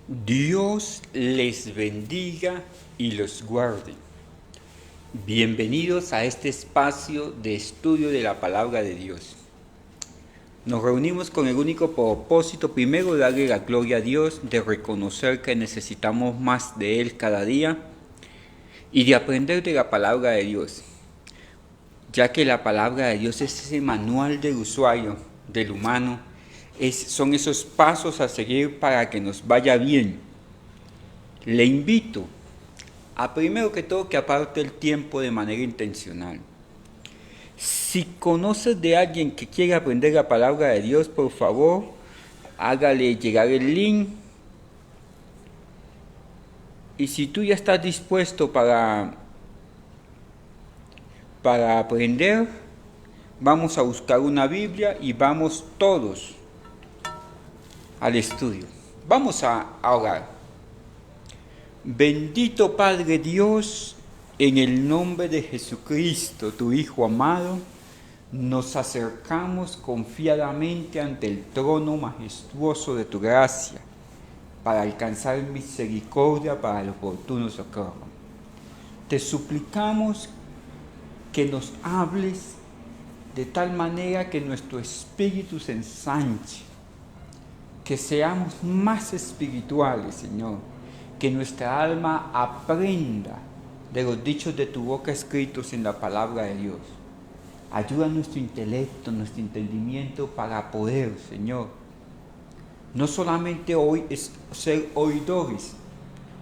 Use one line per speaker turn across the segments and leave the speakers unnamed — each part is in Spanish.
Dios les bendiga y los guarde. Bienvenidos a este espacio de estudio de la palabra de Dios. Nos reunimos con el único propósito, primero, de darle la gloria a Dios, de reconocer que necesitamos más de Él cada día y de aprender de la palabra de Dios, ya que la palabra de Dios es ese manual del usuario, del humano, son esos pasos a seguir para que nos vaya bien. Le invito a, primero que todo, que aparte el tiempo de manera intencional. Si conoces de alguien que quiere aprender la palabra de Dios, por favor, hágale llegar el link. Y si tú ya estás dispuesto para aprender, vamos a buscar una Biblia y vamos todos al estudio. Vamos a orar. Bendito Padre Dios, en el nombre de Jesucristo, tu Hijo amado, nos acercamos confiadamente ante el trono majestuoso de tu gracia para alcanzar misericordia para el oportuno socorro. Te suplicamos que nos hables de tal manera que nuestro espíritu se ensanche, que seamos más espirituales, Señor, que nuestra alma aprenda de los dichos de tu boca escritos en la palabra de Dios. Ayuda nuestro intelecto, nuestro entendimiento para poder, Señor, no solamente hoy es ser oidores,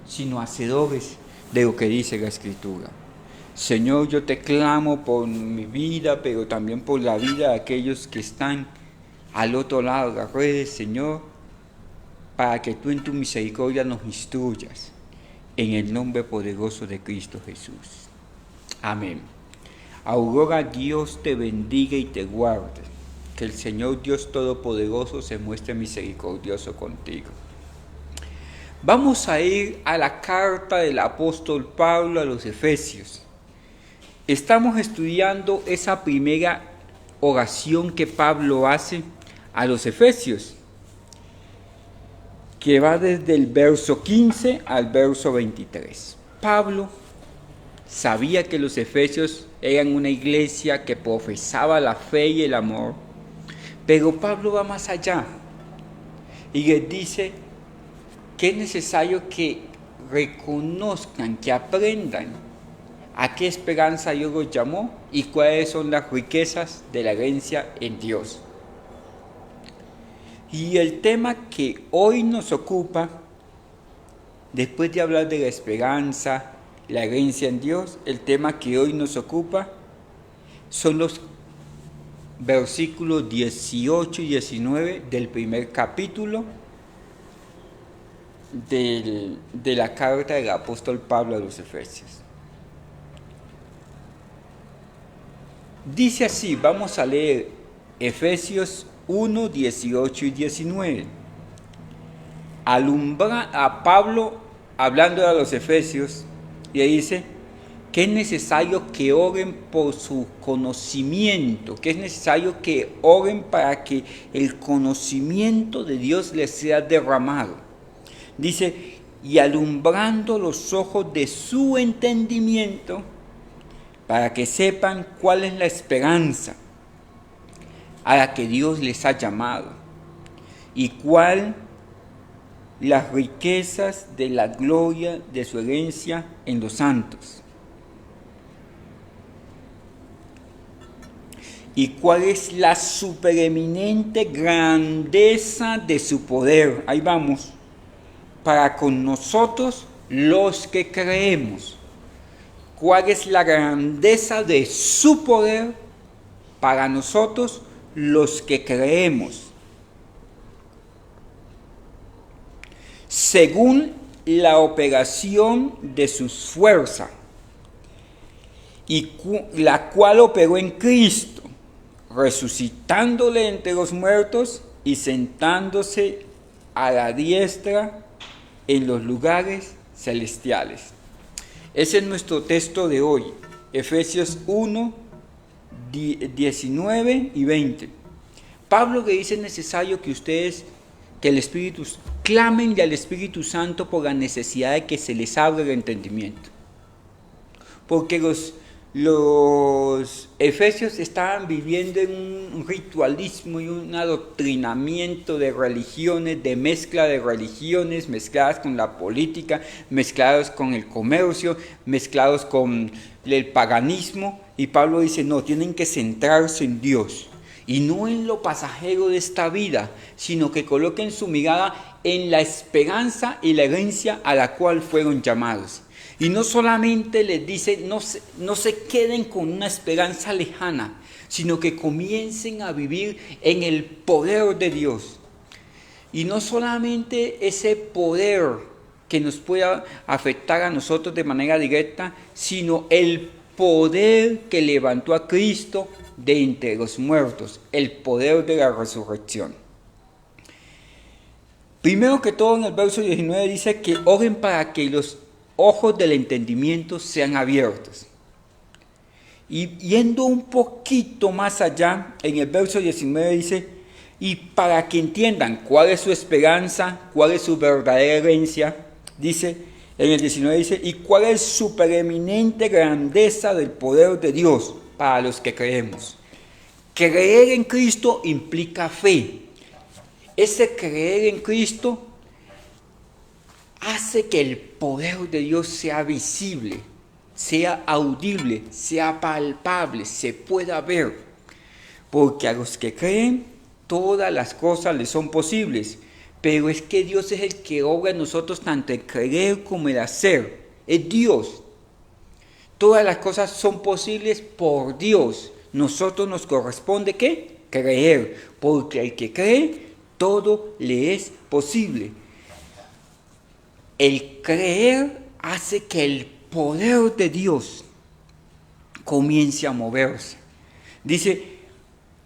sino hacedores de lo que dice la Escritura. Señor, yo te clamo por mi vida, pero también por la vida de aquellos que están al otro lado de las redes, Señor, para que tú en tu misericordia nos instruyas, en el nombre poderoso de Cristo Jesús. Amén. Aurora, Dios te bendiga y te guarde. Que el Señor Dios Todopoderoso se muestre misericordioso contigo. Vamos a ir a la carta del apóstol Pablo a los Efesios. Estamos estudiando esa primera oración que Pablo hace a los Efesios, que va desde el verso 15 al verso 23. Pablo sabía que los efesios eran una iglesia que profesaba la fe y el amor, pero Pablo va más allá y les dice que es necesario que reconozcan, que aprendan a qué esperanza Dios los llamó y cuáles son las riquezas de la herencia en Dios. Y el tema que hoy nos ocupa, después de hablar de la esperanza, la herencia en Dios, el tema que hoy nos ocupa son los versículos 18 y 19 del primer capítulo de la carta del apóstol Pablo a los Efesios. Dice así, vamos a leer Efesios 1, 18 y 19. A Pablo, hablando a los Efesios, le dice que es necesario que oren por su conocimiento, que es necesario que oren para que el conocimiento de Dios les sea derramado. Dice, y alumbrando los ojos de su entendimiento, para que sepan cuál es la esperanza a la que Dios les ha llamado y cuál las riquezas de la gloria de su herencia en los santos y cuál es la supereminente grandeza de su poder, ahí vamos, para con nosotros los que creemos. ¿Cuál es la grandeza de su poder para nosotros los que creemos? Según la operación de sus fuerzas, y la cual operó en Cristo, resucitándole entre los muertos y sentándose a la diestra en los lugares celestiales. Ese es nuestro texto de hoy, Efesios 1, 19 y 20. Pablo le dice: es necesario que el Espíritu clámenle al Espíritu Santo por la necesidad de que se les abra el entendimiento. Porque los efesios estaban viviendo en un ritualismo y un adoctrinamiento de religiones, de mezcla de religiones, mezcladas con la política, mezclados con el comercio, mezclados con el paganismo. Y Pablo dice, no, tienen que centrarse en Dios. Y no en lo pasajero de esta vida, sino que coloquen su mirada en la esperanza y la herencia a la cual fueron llamados. Y no solamente les dice, no se queden con una esperanza lejana, sino que comiencen a vivir en el poder de Dios. Y no solamente ese poder que nos pueda afectar a nosotros de manera directa, sino el poder que levantó a Cristo de entre los muertos, el poder de la resurrección. Primero que todo, en el verso 19 dice que oren para que los ojos del entendimiento sean abiertos. Y yendo un poquito más allá, en el verso 19 dice, y para que entiendan cuál es su esperanza, cuál es su verdadera herencia, dice, en el 19 dice, y cuál es su preeminente grandeza del poder de Dios para los que creemos. Creer en Cristo implica fe. Ese creer en Cristo hace que el poder de Dios sea visible, sea audible, sea palpable, se pueda ver. Porque a los que creen, todas las cosas les son posibles. Pero es que Dios es el que obra en nosotros tanto el creer como el hacer. Es Dios. Todas las cosas son posibles por Dios. Nosotros nos corresponde, ¿qué? Creer. Porque al que cree, todo le es posible. El creer hace que el poder de Dios comience a moverse. Dice,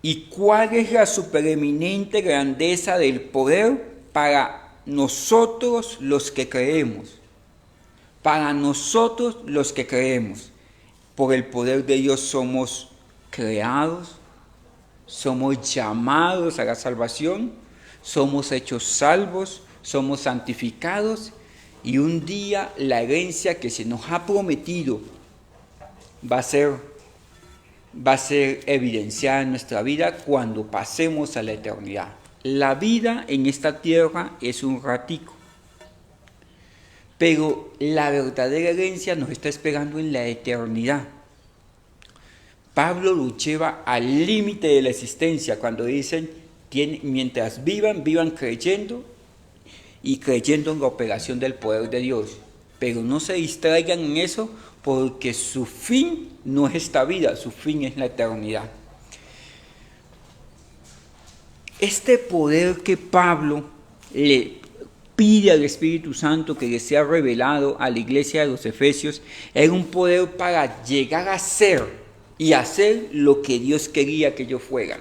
¿y cuál es la supereminente grandeza del poder para nosotros los que creemos? Para nosotros los que creemos. Por el poder de Dios somos creados, somos llamados a la salvación, somos hechos salvos, somos santificados. Y un día la herencia que se nos ha prometido va a ser evidenciada en nuestra vida cuando pasemos a la eternidad. La vida en esta tierra es un ratico, pero la verdadera herencia nos está esperando en la eternidad. Pablo lo lleva al límite de la existencia cuando dicen, mientras vivan creyendo, y creyendo en la operación del poder de Dios. Pero no se distraigan en eso, porque su fin no es esta vida, su fin es la eternidad. Este poder que Pablo le pide al Espíritu Santo que le sea revelado a la iglesia de los Efesios, era un poder para llegar a ser y hacer lo que Dios quería que ellos fueran.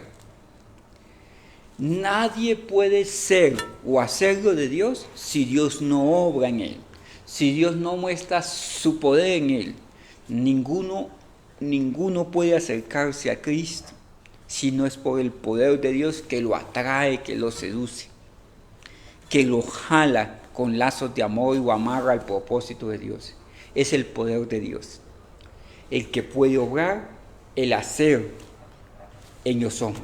Nadie puede ser o hacerlo de Dios si Dios no obra en él, si Dios no muestra su poder en él. Ninguno puede acercarse a Cristo si no es por el poder de Dios que lo atrae, que lo seduce, que lo jala con lazos de amor y lo amarra al propósito de Dios. Es el poder de Dios el que puede obrar, el hacer en los hombres.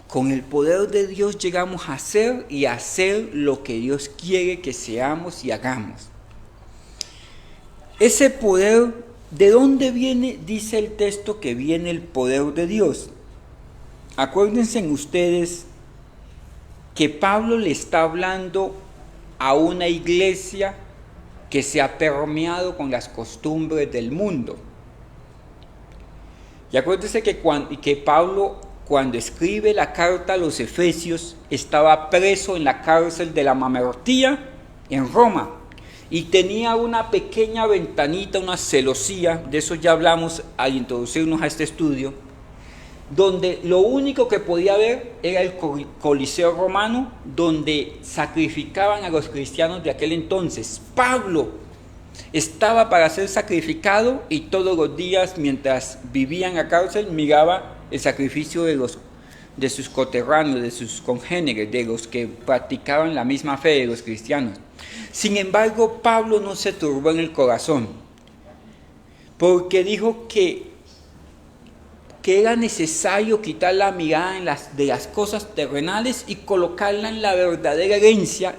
Con el poder de Dios llegamos a ser y a hacer lo que Dios quiere que seamos y hagamos. Ese poder, ¿de dónde viene? Dice el texto que viene el poder de Dios. Acuérdense ustedes que Pablo le está hablando a una iglesia que se ha permeado con las costumbres del mundo. Y acuérdense que Pablo, cuando escribe la carta a los Efesios, estaba preso en la cárcel de la Mamertía en Roma y tenía una pequeña ventanita, una celosía, de eso ya hablamos al introducirnos a este estudio, donde lo único que podía ver era el Coliseo romano, donde sacrificaban a los cristianos de aquel entonces. Pablo estaba para ser sacrificado y todos los días, mientras vivía en la cárcel, miraba el sacrificio de de sus coterráneos, de sus congéneres, de los que practicaban la misma fe de los cristianos. Sin embargo, Pablo no se turbó en el corazón, porque dijo que era necesario quitar la mirada de las cosas terrenales y colocarla en la verdadera herencia,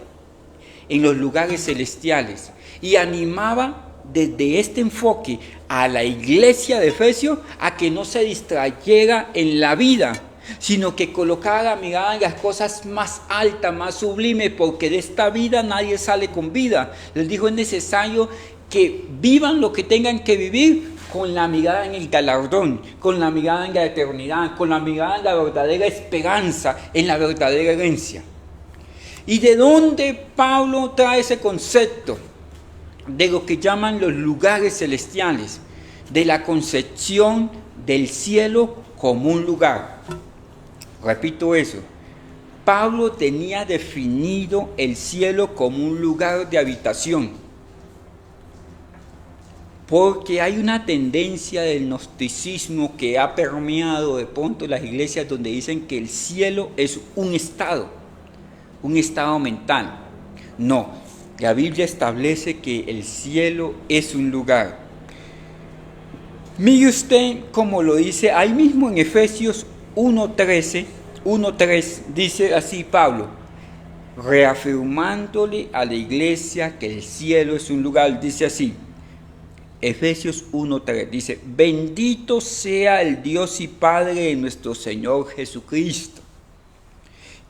en los lugares celestiales. Y animaba desde este enfoque a la iglesia de Efesios a que no se distrayera en la vida, sino que colocara la mirada en las cosas más altas, más sublimes, porque de esta vida nadie sale con vida. Les dijo, es necesario que vivan lo que tengan que vivir con la mirada en el galardón, con la mirada en la eternidad, con la mirada en la verdadera esperanza, en la verdadera herencia. ¿Y de dónde Pablo trae ese concepto de lo que llaman los lugares celestiales? De la concepción del cielo como un lugar. Repito eso. Pablo tenía definido el cielo como un lugar de habitación. Porque hay una tendencia del gnosticismo que ha permeado de pronto las iglesias donde dicen que el cielo es un estado mental. No, la Biblia establece que el cielo es un lugar. Mire usted como lo dice ahí mismo en Efesios 1:3, dice así Pablo, reafirmándole a la iglesia que el cielo es un lugar, dice así, Efesios 1:3, dice, bendito sea el Dios y Padre de nuestro Señor Jesucristo,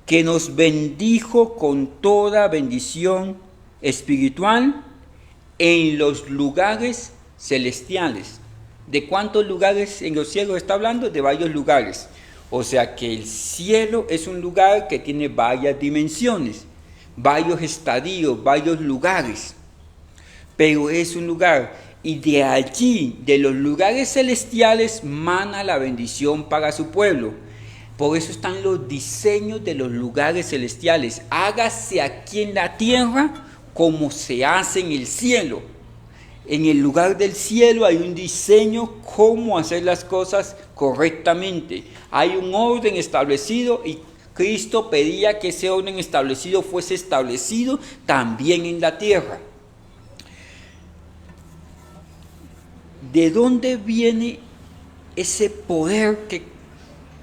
que nos bendijo con toda bendición espiritual en los lugares celestiales. ¿De cuántos lugares en los cielos está hablando? De varios lugares. O sea que el cielo es un lugar que tiene varias dimensiones, varios estadios, varios lugares. Pero es un lugar. Y de allí, de los lugares celestiales, mana la bendición para su pueblo. Por eso están los diseños de los lugares celestiales. Hágase aquí en la tierra como se hace en el cielo. En el lugar del cielo hay un diseño cómo hacer las cosas correctamente. Hay un orden establecido y Cristo pedía que ese orden establecido fuese establecido también en la tierra. ¿De dónde viene ese poder que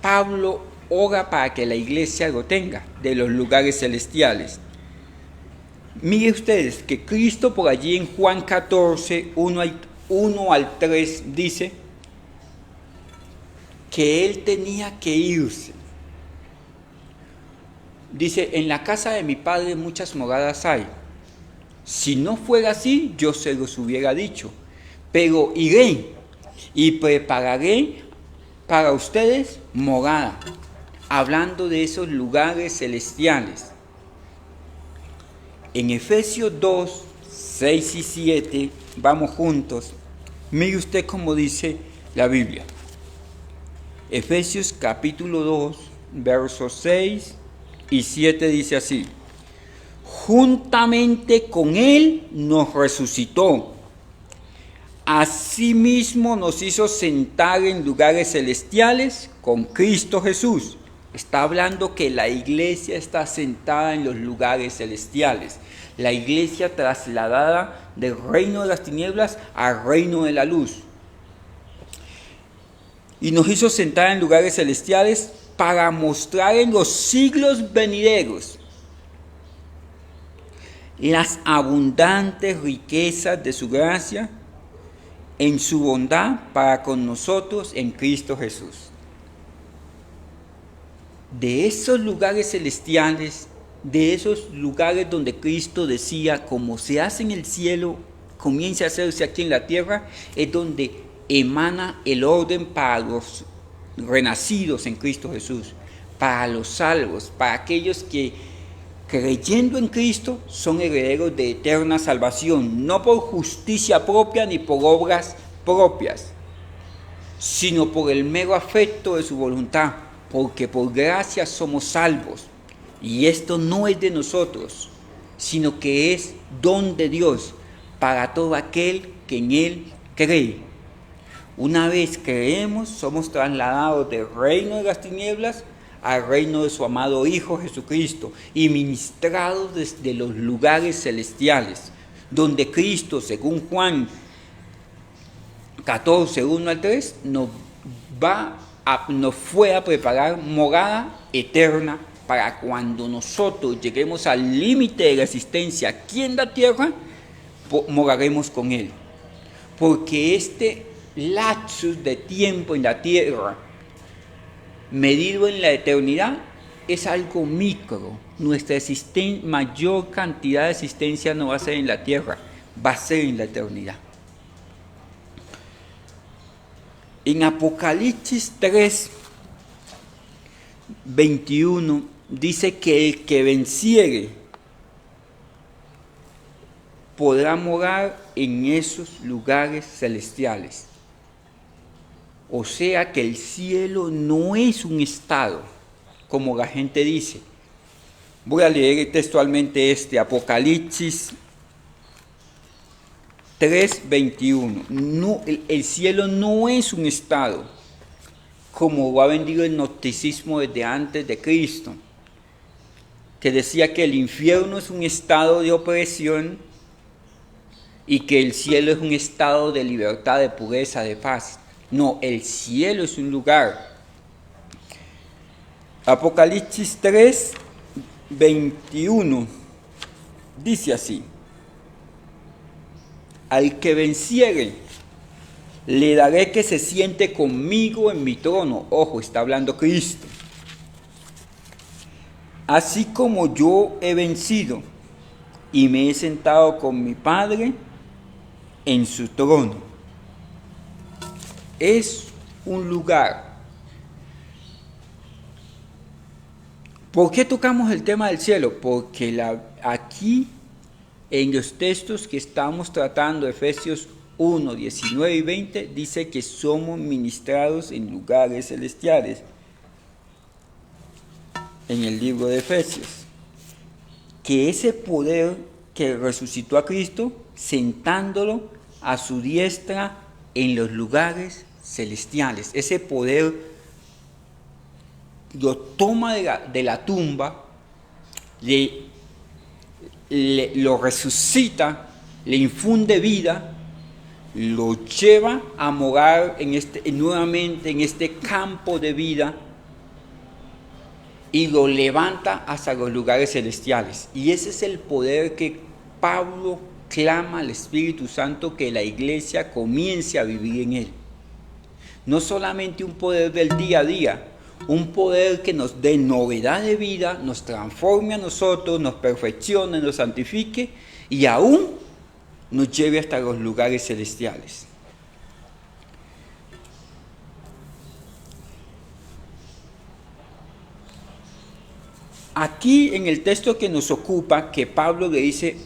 Pablo ora para que la iglesia lo tenga? De los lugares celestiales. Miren ustedes que Cristo por allí en Juan 14, 1 al 3 dice que Él tenía que irse. Dice, en la casa de mi Padre muchas moradas hay. Si no fuera así, yo se los hubiera dicho. Pero iré y prepararé para ustedes morada. Hablando de esos lugares celestiales. En Efesios 2, 6 y 7, vamos juntos. Mire usted cómo dice la Biblia. Efesios capítulo 2, versos 6 y 7 dice así. Juntamente con Él nos resucitó. Asimismo nos hizo sentar en lugares celestiales con Cristo Jesús. Está hablando que la iglesia está sentada en los lugares celestiales. La iglesia trasladada del reino de las tinieblas al reino de la luz. Y nos hizo sentar en lugares celestiales para mostrar en los siglos venideros las abundantes riquezas de su gracia en su bondad para con nosotros en Cristo Jesús. De esos lugares celestiales, de esos lugares donde Cristo decía, como se hace en el cielo, comience a hacerse aquí en la tierra, es donde emana el orden para los renacidos en Cristo Jesús, para los salvos, para aquellos que creyendo en Cristo son herederos de eterna salvación, no por justicia propia ni por obras propias, sino por el mero afecto de su voluntad, porque por gracia somos salvos. Y esto no es de nosotros, sino que es don de Dios para todo aquel que en Él cree. Una vez creemos, somos trasladados del reino de las tinieblas al reino de su amado Hijo Jesucristo y ministrados desde los lugares celestiales, donde Cristo, según Juan 14, 1 al 3, nos fue a preparar morada eterna para cuando nosotros lleguemos al límite de la existencia aquí en la tierra, moraremos con Él. Porque este lapsus de tiempo en la tierra, medido en la eternidad, es algo micro. Nuestra mayor cantidad de existencia no va a ser en la tierra, va a ser en la eternidad. En Apocalipsis 3, 21, dice que el que venciere podrá morar en esos lugares celestiales. O sea que el cielo no es un estado, como la gente dice. Voy a leer textualmente Apocalipsis 3:21. No, el cielo no es un estado, como ha vendido el gnosticismo desde antes de Cristo, que decía que el infierno es un estado de opresión y que el cielo es un estado de libertad, de pureza, de paz. No, el cielo es un lugar. Apocalipsis 3:21 dice así: al que venciere, le daré que se siente conmigo en mi trono. Ojo, está hablando Cristo. Así como yo he vencido y me he sentado con mi Padre en su trono. Es un lugar. ¿Por qué tocamos el tema del cielo? Porque aquí en los textos que estamos tratando, Efesios 1, 19 y 20, dice que somos ministrados en lugares celestiales. En el libro de Efesios. Que ese poder que resucitó a Cristo, sentándolo a su diestra en los lugares celestiales. Ese poder lo toma de la tumba, lo resucita, le infunde vida, lo lleva a morar nuevamente en este campo de vida y lo levanta hasta los lugares celestiales. Y ese es el poder que Pablo clama al Espíritu Santo que la iglesia comience a vivir en él. No solamente un poder del día a día, un poder que nos dé novedad de vida, nos transforme a nosotros, nos perfeccione, nos santifique y aún nos lleve hasta los lugares celestiales. Aquí en el texto que nos ocupa, que Pablo le dice,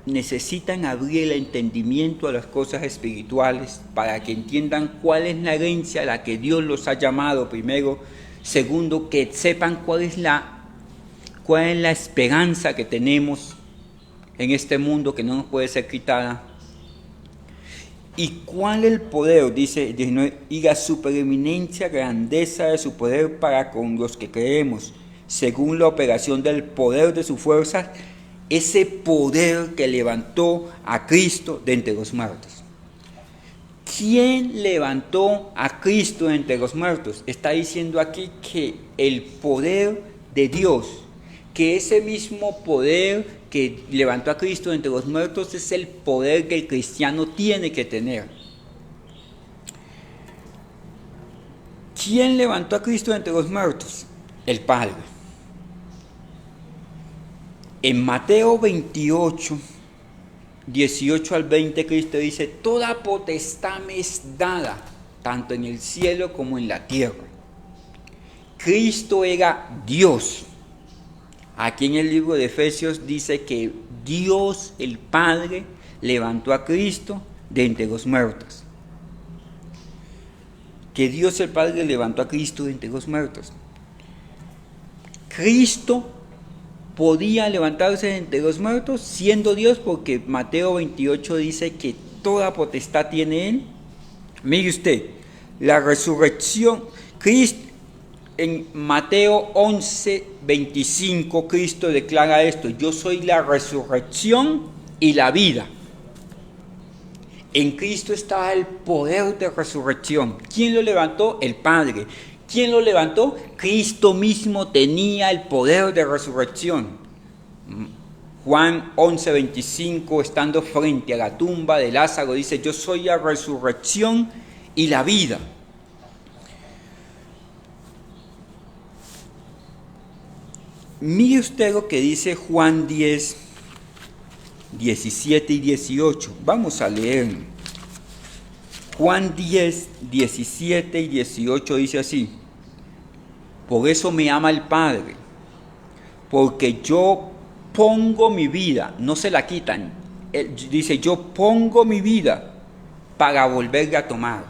necesitan abrir el entendimiento a las cosas espirituales para que entiendan cuál es la herencia a la que Dios los ha llamado, primero. Segundo, que sepan cuál es la esperanza que tenemos en este mundo que no nos puede ser quitada. ¿Y cuál es el poder? Dice 19, y la supereminencia, grandeza de su poder para con los que creemos, según la operación del poder de su fuerza, ese poder que levantó a Cristo de entre los muertos. ¿Quién levantó a Cristo de entre los muertos? Está diciendo aquí que el poder de Dios, que ese mismo poder que levantó a Cristo de entre los muertos es el poder que el cristiano tiene que tener. ¿Quién levantó a Cristo de entre los muertos? El Padre. En Mateo 28, 18 al 20, Cristo dice, toda potestad me es dada, tanto en el cielo como en la tierra. Cristo era Dios. Aquí en el libro de Efesios dice que Dios, el Padre, levantó a Cristo de entre los muertos. Que Dios, el Padre, levantó a Cristo de entre los muertos. Cristo podía levantarse de entre los muertos siendo Dios, porque Mateo 28 dice que toda potestad tiene Él. Mire usted, la resurrección, En Mateo 11:25 Cristo declara esto: yo soy la resurrección y la vida. En Cristo estaba el poder de resurrección. ¿Quién lo levantó? El Padre. ¿Quién lo levantó? Cristo mismo tenía el poder de resurrección. Juan 11:25, estando frente a la tumba de Lázaro, dice: yo soy la resurrección y la vida. Mire usted lo que dice Juan 10, 17 y 18. Vamos a leer. Juan 10, 17 y 18 dice así: por eso me ama el Padre, porque yo pongo mi vida, no se la quitan. Él dice: yo pongo mi vida para volverla a tomar.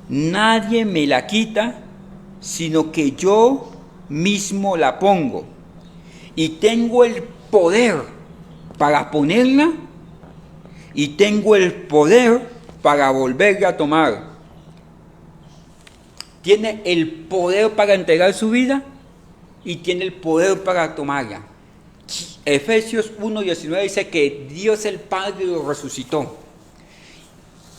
Nadie me la quita, sino que yo mismo la pongo. Y tengo el poder para ponerla y tengo el poder para volverla a tomar. Tiene el poder para entregar su vida y tiene el poder para tomarla. Efesios 1:19 dice que Dios el Padre lo resucitó.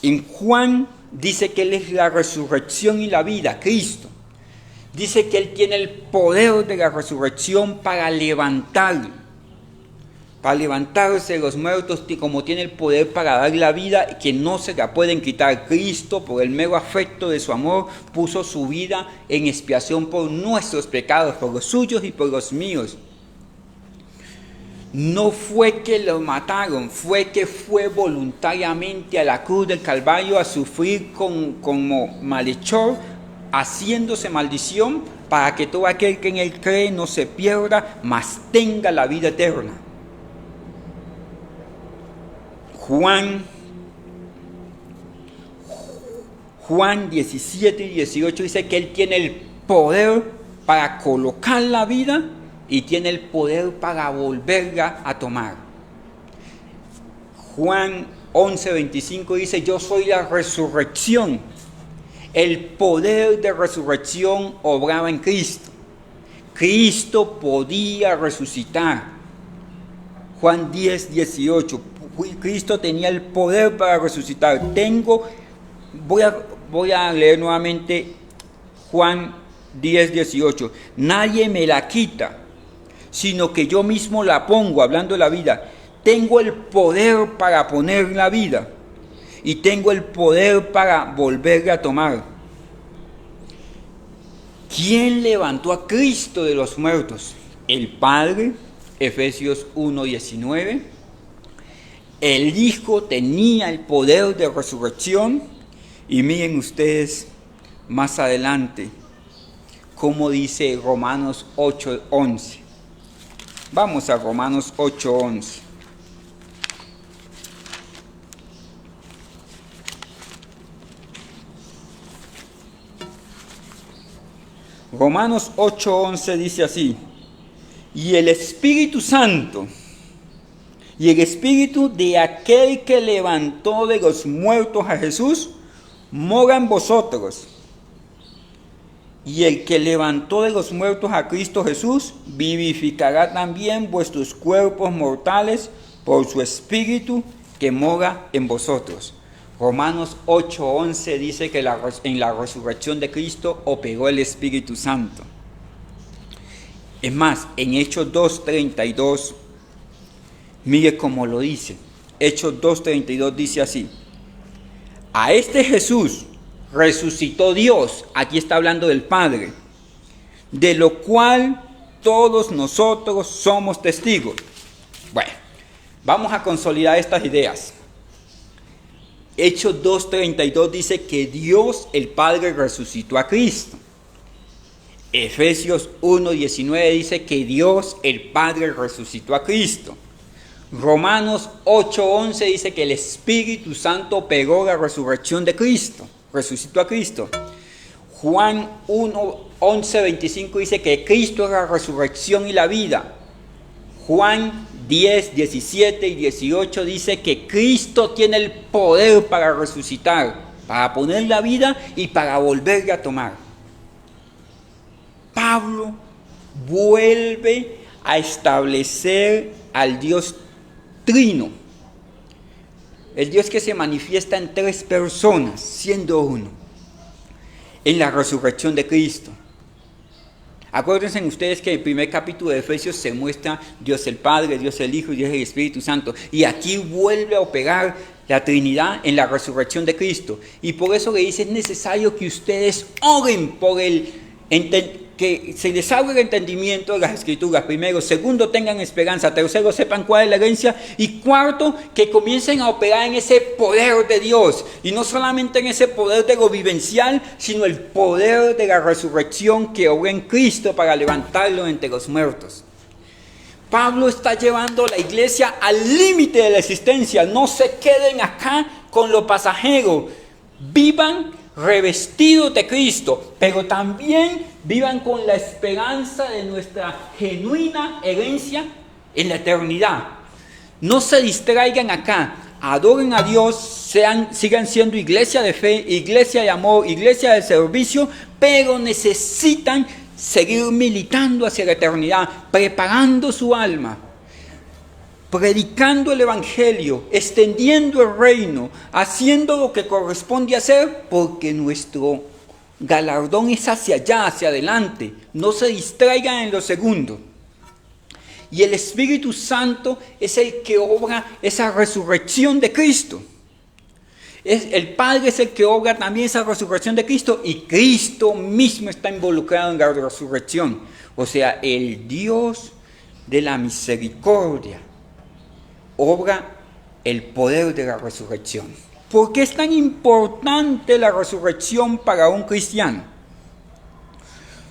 En Juan dice que Él es la resurrección y la vida, Cristo. Dice que Él tiene el poder de la resurrección para levantarse de los muertos, como tiene el poder para dar la vida, que no se la pueden quitar. Cristo, por el mero afecto de su amor, puso su vida en expiación por nuestros pecados, por los suyos y por los míos. No fue que lo mataron, fue que fue voluntariamente a la cruz del Calvario a sufrir como malhechor, haciéndose maldición, para que todo aquel que en Él cree no se pierda, mas tenga la vida eterna. Juan 17 y 18 dice que Él tiene el poder para colocar la vida y tiene el poder para volverla a tomar. Juan 11:25 dice: yo soy la resurrección. El poder de resurrección obraba en Cristo. Cristo podía resucitar. Juan 10:18. Cristo tenía el poder para resucitar. Voy a leer nuevamente Juan 10:18. Nadie me la quita, sino que yo mismo la pongo, hablando de la vida. Tengo el poder para poner la vida y tengo el poder para volverla a tomar. ¿Quién levantó a Cristo de los muertos? El Padre, Efesios 1:19. El Hijo tenía el poder de resurrección. Y miren ustedes más adelante cómo dice Romanos 8:11. Vamos a Romanos 8:11. Romanos 8:11 dice así: y el Espíritu Santo y el Espíritu de aquel que levantó de los muertos a Jesús mora en vosotros. Y el que levantó de los muertos a Cristo Jesús vivificará también vuestros cuerpos mortales por su Espíritu que mora en vosotros. Romanos 8:11 dice que en la resurrección de Cristo operó el Espíritu Santo. Es más, en Hechos 2:32, mire cómo lo dice. Hechos 2:32 dice así: a este Jesús resucitó Dios, aquí está hablando del Padre, de lo cual todos nosotros somos testigos. Bueno, vamos a consolidar estas ideas. Hechos 2:32 dice que Dios el Padre resucitó a Cristo. Efesios 1:19 dice que Dios el Padre resucitó a Cristo. Romanos 8:11 dice que el Espíritu Santo operó la resurrección de Cristo, resucitó a Cristo. Juan 1:11-25 dice que Cristo es la resurrección y la vida. Juan 10, 17 y 18 dice que Cristo tiene el poder para resucitar, para poner la vida y para volverla a tomar. Pablo vuelve a establecer al Dios trino, el Dios que se manifiesta en tres personas, siendo uno, en la resurrección de Cristo. Acuérdense ustedes que en el primer capítulo de Efesios se muestra Dios el Padre, Dios el Hijo y Dios el Espíritu Santo. Y aquí vuelve a operar la Trinidad en la resurrección de Cristo. Y por eso le dice, es necesario que ustedes oren por que se les abra el entendimiento de las Escrituras. Primero. Segundo, tengan esperanza. Tercero, sepan cuál es la herencia. Y cuarto, que comiencen a operar en ese poder de Dios. Y no solamente en ese poder de lo vivencial, sino el poder de la resurrección que obra en Cristo para levantarlo entre los muertos. Pablo está llevando a la iglesia al límite de la existencia. No se queden acá con lo pasajero. Vivan revestidos de Cristo, pero también vivan con la esperanza de nuestra genuina herencia en la eternidad. No se distraigan acá, adoren a Dios, sigan siendo iglesia de fe, iglesia de amor, iglesia de servicio, pero necesitan seguir militando hacia la eternidad, preparando su alma, predicando el evangelio, extendiendo el reino, haciendo lo que corresponde hacer, porque nuestro galardón es hacia allá, hacia adelante. No se distraigan en lo segundo. Y el Espíritu Santo es el que obra esa resurrección de Cristo. El Padre es el que obra también esa resurrección de Cristo, y Cristo mismo está involucrado en la resurrección. O sea, el Dios de la misericordia obra el poder de la resurrección. ¿Por qué es tan importante la resurrección para un cristiano?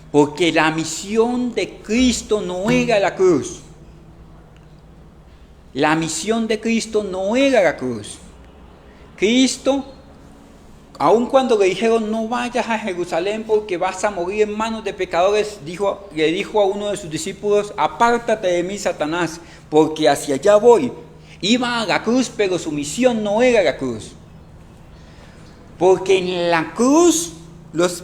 Porque la misión de Cristo no era la cruz. La misión de Cristo no era la cruz. Cristo, aun cuando le dijeron no vayas a Jerusalén porque vas a morir en manos de pecadores, le dijo a uno de sus discípulos, apártate de mí, Satanás, porque hacia allá voy. Iba a la cruz, pero su misión no era la cruz. Porque en la cruz los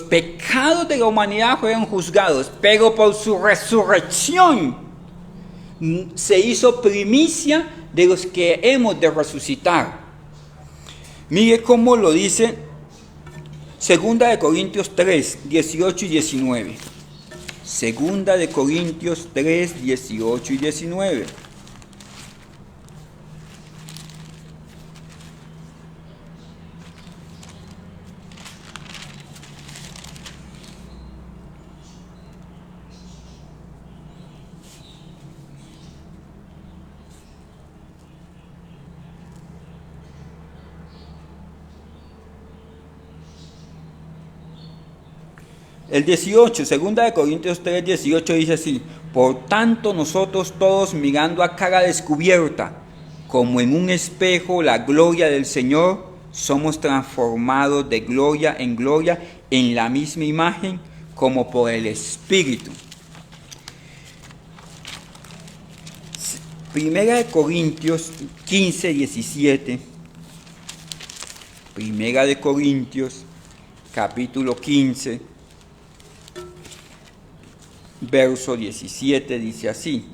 pecados de la humanidad fueron juzgados, pero por su resurrección se hizo primicia de los que hemos de resucitar. Mire cómo lo dice 2 Corintios 3, 18 y 19. 2 Corintios 3, 18 y 19. El 18, 2 Corintios 3, 18 dice así: por tanto nosotros todos mirando a cara descubierta, como en un espejo la gloria del Señor, somos transformados de gloria en la misma imagen como por el Espíritu. Primera de Corintios 15, 17. Primera de Corintios, capítulo 15. Verso 17 dice así: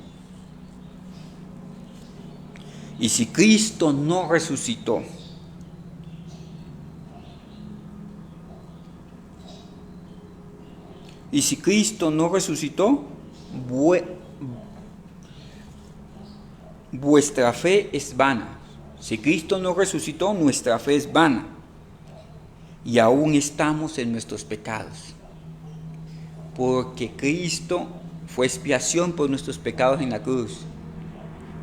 y si Cristo no resucitó, vuestra fe es vana. Si Cristo no resucitó, nuestra fe es vana, y aún estamos en nuestros pecados. Porque Cristo fue expiación por nuestros pecados en la cruz,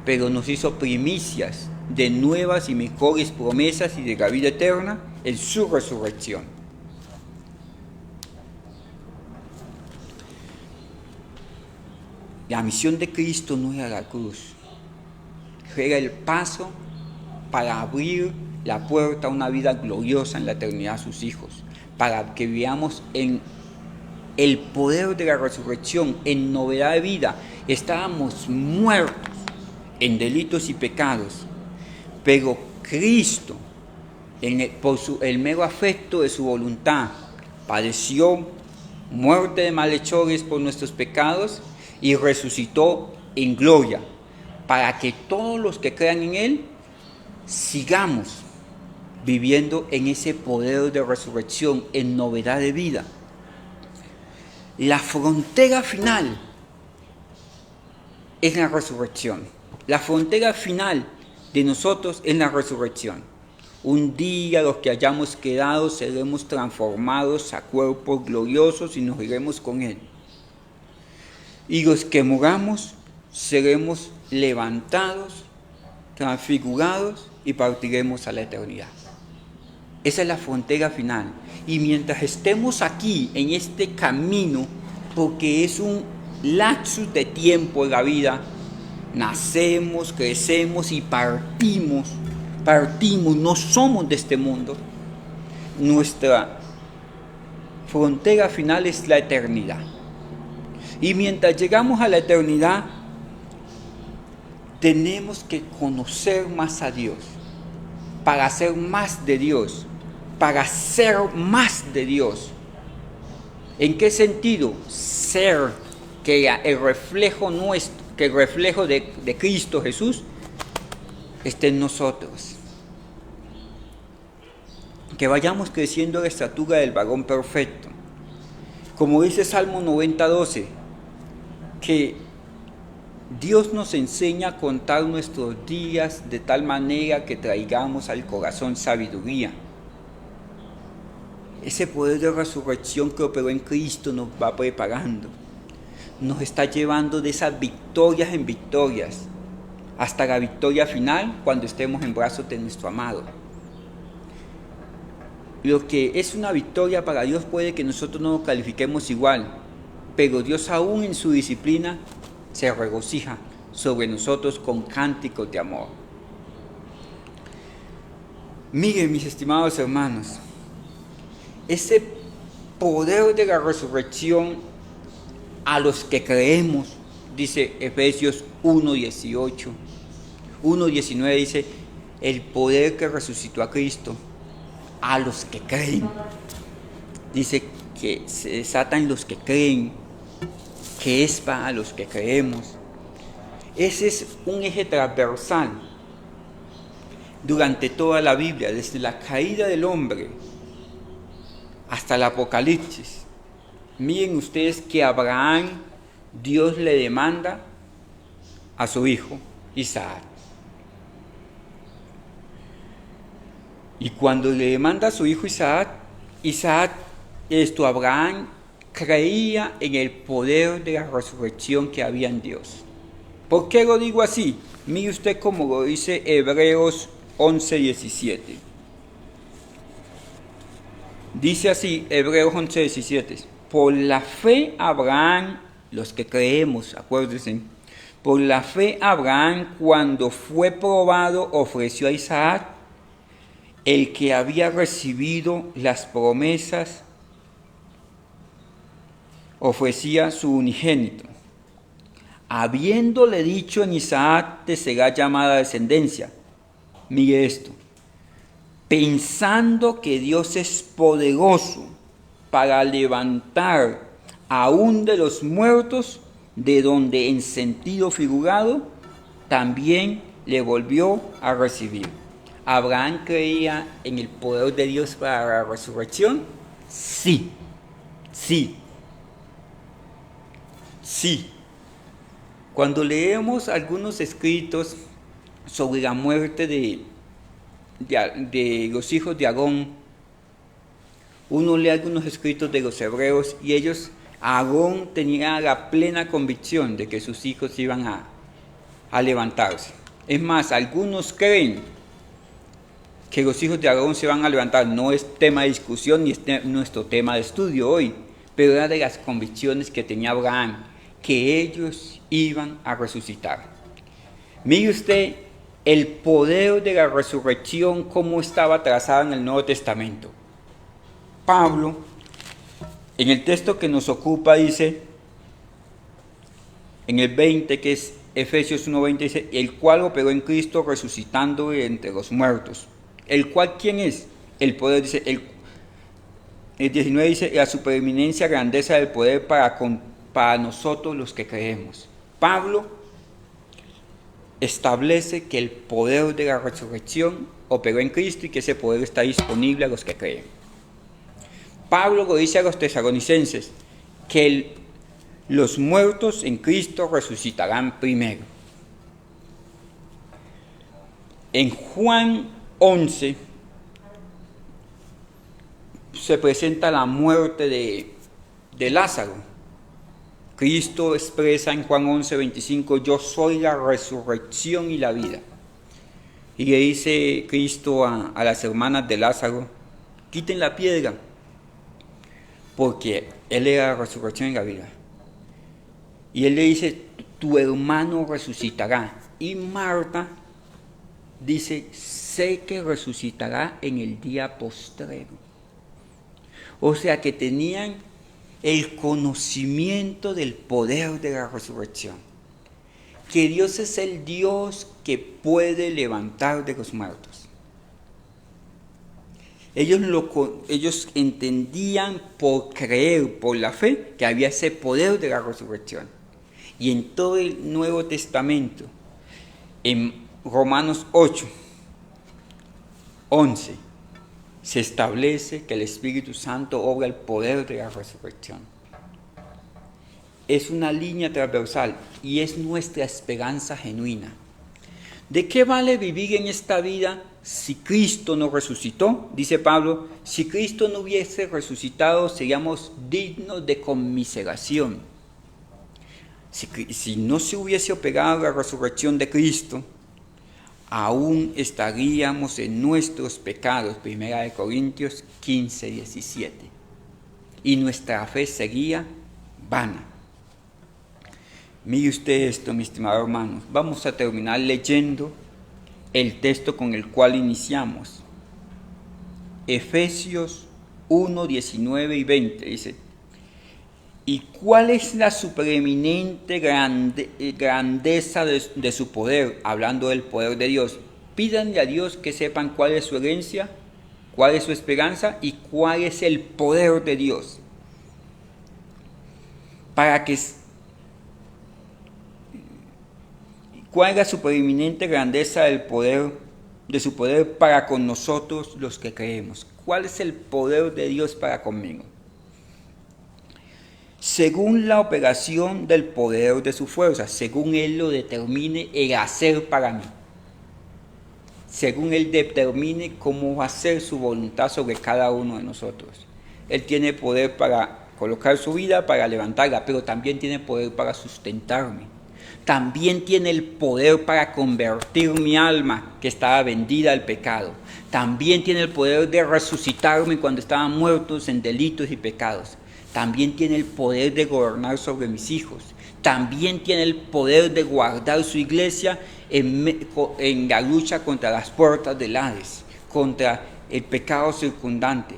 pero nos hizo primicias de nuevas y mejores promesas y de la vida eterna en su resurrección. La misión de Cristo no era la cruz, era el paso para abrir la puerta a una vida gloriosa en la eternidad a sus hijos, para que veamos en el poder de la resurrección, en novedad de vida. Estábamos muertos en delitos y pecados, pero Cristo, por el mero afecto de su voluntad, padeció muerte de malhechores por nuestros pecados y resucitó en gloria, para que todos los que crean en Él sigamos viviendo en ese poder de resurrección, en novedad de vida. La frontera final es la resurrección. La frontera final de nosotros es la resurrección. Un día los que hayamos quedado seremos transformados a cuerpos gloriosos y nos iremos con Él. Y los que muramos seremos levantados, transfigurados y partiremos a la eternidad. Esa es la frontera final. Y mientras estemos aquí en este camino, porque es un lapsus de tiempo en la vida, nacemos, crecemos y partimos, no somos de este mundo. Nuestra frontera final es la eternidad. Y mientras llegamos a la eternidad, tenemos que conocer más a Dios, para ser más de Dios, para ser más de Dios. ¿En qué sentido? Ser, que el reflejo nuestro, que el reflejo de Cristo Jesús esté en nosotros. Que vayamos creciendo a la estatura del varón perfecto. Como dice Salmo 90:12, que Dios nos enseña a contar nuestros días de tal manera que traigamos al corazón sabiduría. Ese poder de resurrección que operó en Cristo nos va preparando. Nos está llevando de esas victorias en victorias, hasta la victoria final cuando estemos en brazos de nuestro amado. Lo que es una victoria para Dios puede que nosotros no lo califiquemos igual, pero Dios aún en su disciplina se regocija sobre nosotros con cánticos de amor. Miren, mis estimados hermanos, ese poder de la resurrección a los que creemos, dice Efesios 1:18, 1:19 dice, el poder que resucitó a Cristo a los que creen. Dice que se desatan los que creen, que es para los que creemos. Ese es un eje transversal durante toda la Biblia, desde la caída del hombre hasta el Apocalipsis. Miren ustedes que a Abraham Dios le demanda a su hijo Isaac. Y cuando le demanda a su hijo Abraham creía en el poder de la resurrección que había en Dios. ¿Por qué lo digo así? Mire usted cómo lo dice Hebreos 11:17. Dice así, Hebreos 11:17. Por la fe Abraham, los que creemos, acuérdense, por la fe Abraham, cuando fue probado, ofreció a Isaac, el que había recibido las promesas, ofrecía su unigénito, habiéndole dicho en Isaac te será llamada descendencia. Mire esto, pensando que Dios es poderoso para levantar aún de los muertos, de donde en sentido figurado también le volvió a recibir. ¿Abraham creía en el poder de Dios para la resurrección? Sí. Cuando leemos algunos escritos sobre la muerte de los hijos de Aarón, uno lee algunos escritos de los hebreos y Aarón tenía la plena convicción de que sus hijos iban a levantarse. Es más, algunos creen que los hijos de Aarón se van a levantar. No es tema de discusión ni es nuestro tema de estudio hoy, pero era de las convicciones que tenía Abraham, que ellos iban a resucitar. Mire usted el poder de la resurrección, cómo estaba trazado en el Nuevo Testamento. Pablo, en el texto que nos ocupa, dice, en el 20, que es Efesios 1:20, dice, el cual operó en Cristo resucitando entre los muertos. ¿El cual quién es? El poder, dice, El 19 dice, la supereminencia, grandeza del poder para nosotros los que creemos. Pablo establece que el poder de la resurrección operó en Cristo y que ese poder está disponible a los que creen. Pablo lo dice a los tesalonicenses, que los muertos en Cristo resucitarán primero. En Juan 11 se presenta la muerte de Lázaro. Cristo expresa en Juan 11:25, yo soy la resurrección y la vida. Y le dice Cristo a las hermanas de Lázaro, quiten la piedra, porque Él era la resurrección y la vida. Y Él le dice, tu hermano resucitará. Y Marta dice, sé que resucitará en el día postrero. O sea que tenían el conocimiento del poder de la resurrección. Que Dios es el Dios que puede levantar de los muertos. Ellos entendían por creer, por la fe, que había ese poder de la resurrección. Y en todo el Nuevo Testamento, en Romanos 8:11, se establece que el Espíritu Santo obra el poder de la resurrección. Es una línea transversal y es nuestra esperanza genuina. ¿De qué vale vivir en esta vida si Cristo no resucitó? Dice Pablo, si Cristo no hubiese resucitado, seríamos dignos de conmiseración. Si no se hubiese operado la resurrección de Cristo, aún estaríamos en nuestros pecados, 1 Corintios 15:17. Y nuestra fe sería vana. Mire usted esto, mi estimado hermano. Vamos a terminar leyendo el texto con el cual iniciamos. Efesios 1:19 y 20 dice, ¿y cuál es la supereminente grandeza de su poder? Hablando del poder de Dios. Pídanle a Dios que sepan cuál es su herencia, cuál es su esperanza y cuál es el poder de Dios. ¿Cuál es la supereminente grandeza del poder, de su poder para con nosotros los que creemos? ¿Cuál es el poder de Dios para conmigo? Según la operación del poder de su fuerza, según Él lo determine el hacer para mí. Según Él determine cómo va a ser su voluntad sobre cada uno de nosotros. Él tiene poder para colocar su vida, para levantarla, pero también tiene poder para sustentarme. También tiene el poder para convertir mi alma que estaba vendida al pecado. También tiene el poder de resucitarme cuando estaban muertos en delitos y pecados. También tiene el poder de gobernar sobre mis hijos. También tiene el poder de guardar su iglesia en la lucha contra las puertas del Hades, contra el pecado circundante.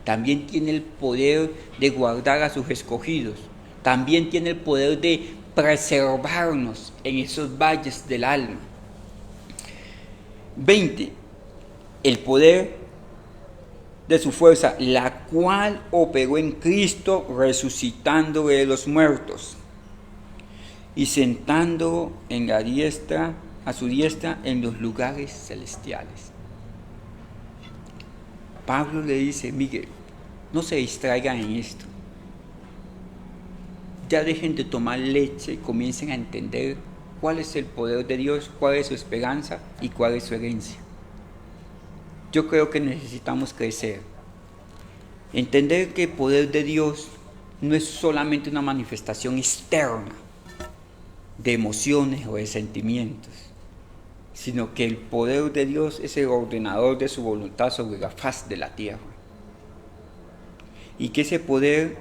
También tiene el poder de guardar a sus escogidos. También tiene el poder de preservarnos en esos valles del alma. 20. El poder de su fuerza, la cual operó en Cristo resucitando de los muertos y sentando a su diestra en los lugares celestiales. Pablo le dice, Miguel, no se distraigan en esto. Ya dejen de tomar leche y comiencen a entender cuál es el poder de Dios, cuál es su esperanza y cuál es su herencia. Yo creo que necesitamos crecer. Entender que el poder de Dios no es solamente una manifestación externa de emociones o de sentimientos, sino que el poder de Dios es el ordenador de su voluntad sobre la faz de la tierra. Y que ese poder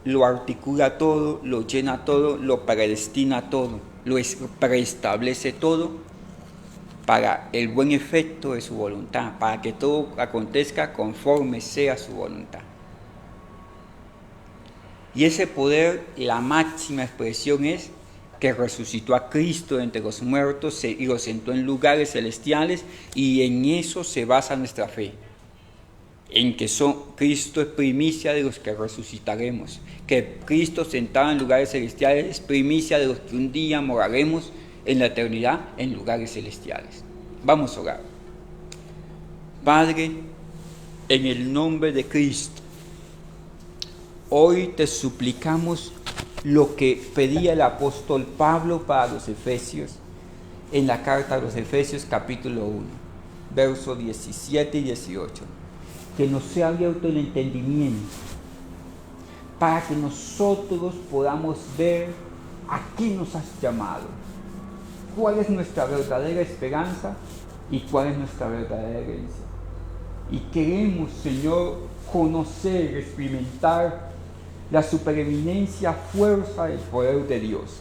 lo articula todo, lo llena todo, lo predestina todo, lo preestablece todo para el buen efecto de su voluntad, para que todo acontezca conforme sea su voluntad. Y ese poder, la máxima expresión es que resucitó a Cristo entre los muertos y lo sentó en lugares celestiales, y en eso se basa nuestra fe. en que Cristo es primicia de los que resucitaremos, que Cristo sentado en lugares celestiales es primicia de los que un día moraremos en la eternidad en lugares celestiales. Vamos a orar. Padre, en el nombre de Cristo, hoy te suplicamos lo que pedía el apóstol Pablo para los Efesios, en la carta a los Efesios capítulo 1, versos 17 y 18. Que nos sea abierto el entendimiento para que nosotros podamos ver a qué nos has llamado, cuál es nuestra verdadera esperanza y cuál es nuestra verdadera herencia. Y queremos, Señor, conocer, experimentar la supereminencia, fuerza y poder de Dios,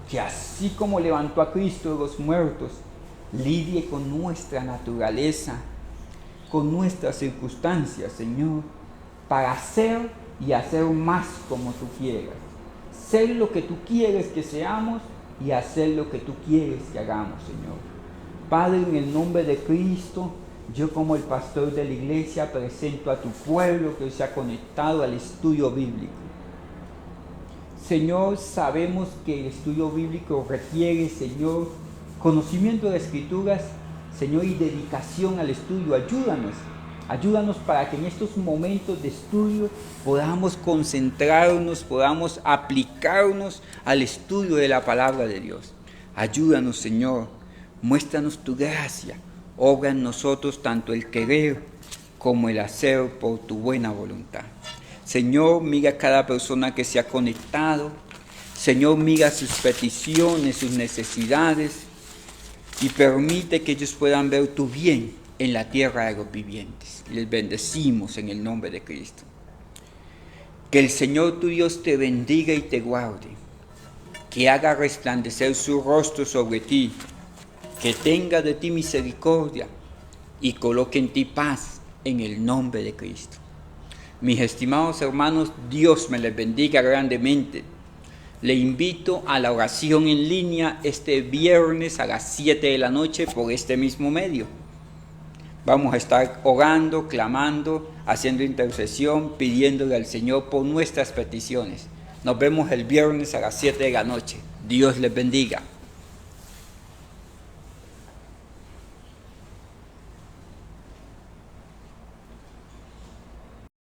que así como levantó a Cristo de los muertos, lidie con nuestra naturaleza, con nuestras circunstancias, Señor, para hacer y hacer más como tú quieras. Ser lo que tú quieres que seamos y hacer lo que tú quieres que hagamos, Señor. Padre, en el nombre de Cristo, yo como el pastor de la iglesia presento a tu pueblo que se ha conectado al estudio bíblico. Señor, sabemos que el estudio bíblico requiere, Señor, conocimiento de las Escrituras, Señor, y dedicación al estudio. Ayúdanos para que en estos momentos de estudio podamos concentrarnos, podamos aplicarnos al estudio de la palabra de Dios. Ayúdanos, Señor, muéstranos tu gracia, obra en nosotros tanto el querer como el hacer por tu buena voluntad. Señor, mira a cada persona que se ha conectado. Señor, mira sus peticiones, sus necesidades, y permite que ellos puedan ver tu bien en la tierra de los vivientes. Les bendecimos en el nombre de Cristo. Que el Señor tu Dios te bendiga y te guarde, que haga resplandecer su rostro sobre ti, que tenga de ti misericordia y coloque en ti paz en el nombre de Cristo. Mis estimados hermanos, Dios me les bendiga grandemente. Le invito a la oración en línea este viernes a las 7 de la noche por este mismo medio. Vamos a estar orando, clamando, haciendo intercesión, pidiéndole al Señor por nuestras peticiones. Nos vemos el viernes a las 7 de la noche. Dios les bendiga.